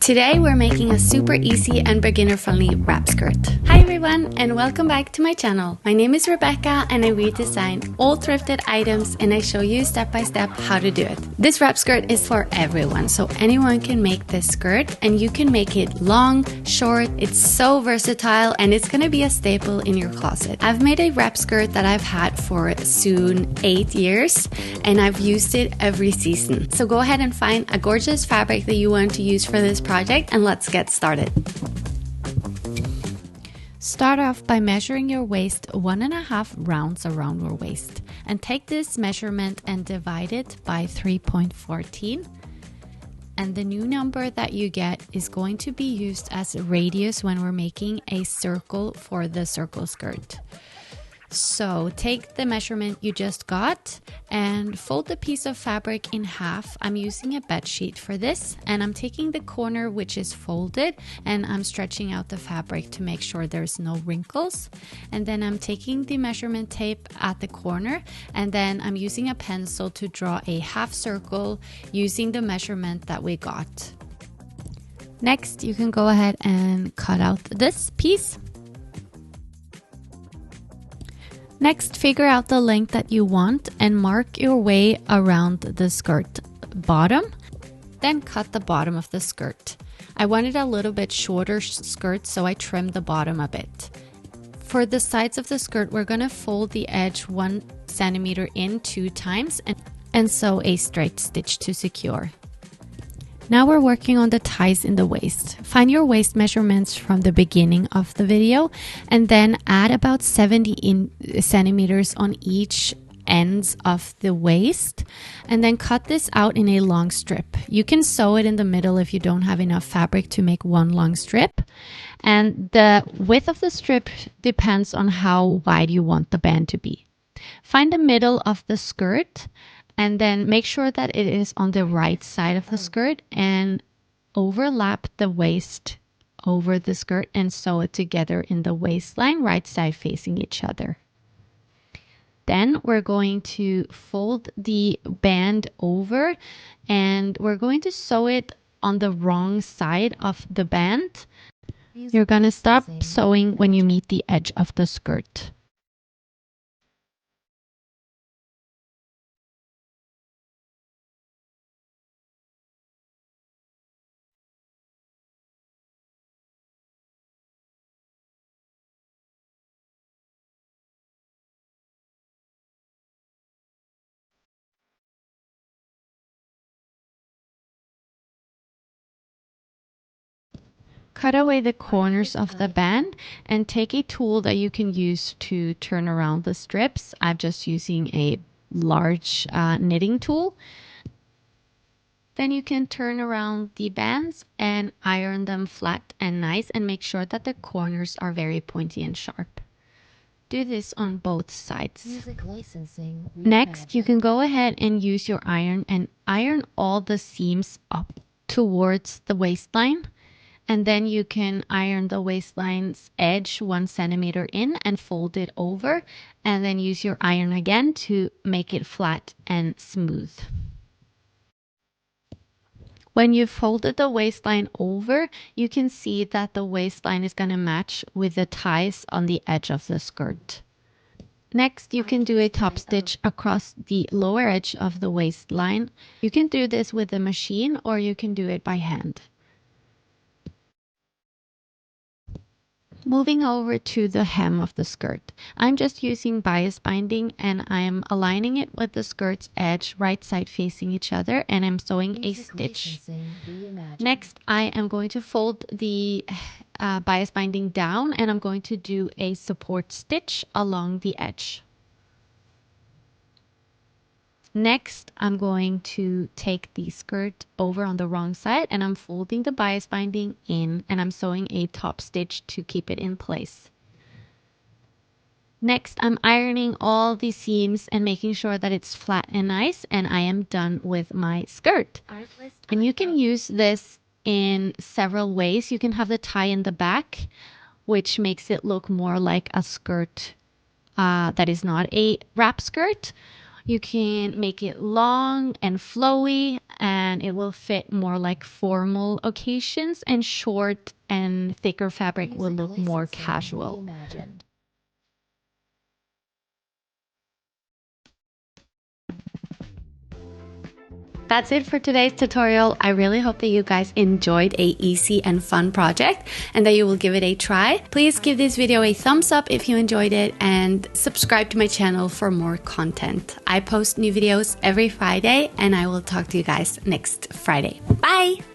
Today we're making a super easy and beginner-friendly wrap skirt. Hi everyone and welcome back to my channel. My name is Rebecca and I redesign all thrifted items and I show you step by step how to do it. This wrap skirt is for everyone, so anyone can make this skirt and you can make it long, short. It's so versatile and it's gonna be a staple in your closet. I've made a wrap skirt that I've had for soon 8 years and I've used it every season. So go ahead and find a gorgeous fabric that you want to use for this project and let's get started. Start off by measuring your waist 1.5 rounds around your waist and take this measurement and divide it by 3.14, and the new number that you get is going to be used as a radius when we're making a circle for the circle skirt. So take the measurement you just got and fold the piece of fabric in half. I'm using a bed sheet for this and I'm taking the corner which is folded and I'm stretching out the fabric to make sure there's no wrinkles. And then I'm taking the measurement tape at the corner and then I'm using a pencil to draw a half circle using the measurement that we got. Next, you can go ahead and cut out this piece. Next, figure out the length that you want and mark your way around the skirt bottom. Then cut the bottom of the skirt. I wanted a little bit shorter skirt, so I trimmed the bottom a bit. For the sides of the skirt, we're going to fold the edge 1 centimeter in 2 times and sew a straight stitch to secure. Now we're working on the ties in the waist. Find your waist measurements from the beginning of the video and then add about 70 centimeters on each ends of the waist and then cut this out in a long strip. You can sew it in the middle if you don't have enough fabric to make one long strip. And the width of the strip depends on how wide you want the band to be. Find the middle of the skirt and then make sure that it is on the right side of the skirt and overlap the waist over the skirt and sew it together in the waistline, right side facing each other. Then we're going to fold the band over and we're going to sew it on the wrong side of the band. You're going to stop sewing when you meet the edge of the skirt. Cut away the corners of the band and take a tool that you can use to turn around the strips. I'm just using a large knitting tool. Then you can turn around the bands and iron them flat and nice and make sure that the corners are very pointy and sharp. Do this on both sides. Music licensing. Next, you can go ahead and use your iron and iron all the seams up towards the waistline. And then you can iron the waistline's edge 1 centimeter in and fold it over and then use your iron again to make it flat and smooth. When you've folded the waistline over, you can see that the waistline is going to match with the ties on the edge of the skirt. Next, you can do a top stitch across the lower edge of the waistline. You can do this with a machine or you can do it by hand. Moving over to the hem of the skirt, I'm just using bias binding and I'm aligning it with the skirt's edge right side facing each other and I'm sewing a stitch. Next, I am going to fold the bias binding down and I'm going to do a support stitch along the edge. Next, I'm going to take the skirt over on the wrong side and I'm folding the bias binding in and I'm sewing a top stitch to keep it in place. Next, I'm ironing all the seams and making sure that it's flat and nice, and I am done with my skirt. And you can use this in several ways. You can have the tie in the back, which makes it look more like a skirt that is not a wrap skirt. You can make it long and flowy and it will fit more like formal occasions, and short and thicker fabric will look more casual. That's it for today's tutorial. I really hope that you guys enjoyed a easy and fun project and that you will give it a try. Please give this video a thumbs up if you enjoyed it and subscribe to my channel for more content. I post new videos every Friday and I will talk to you guys next Friday. Bye!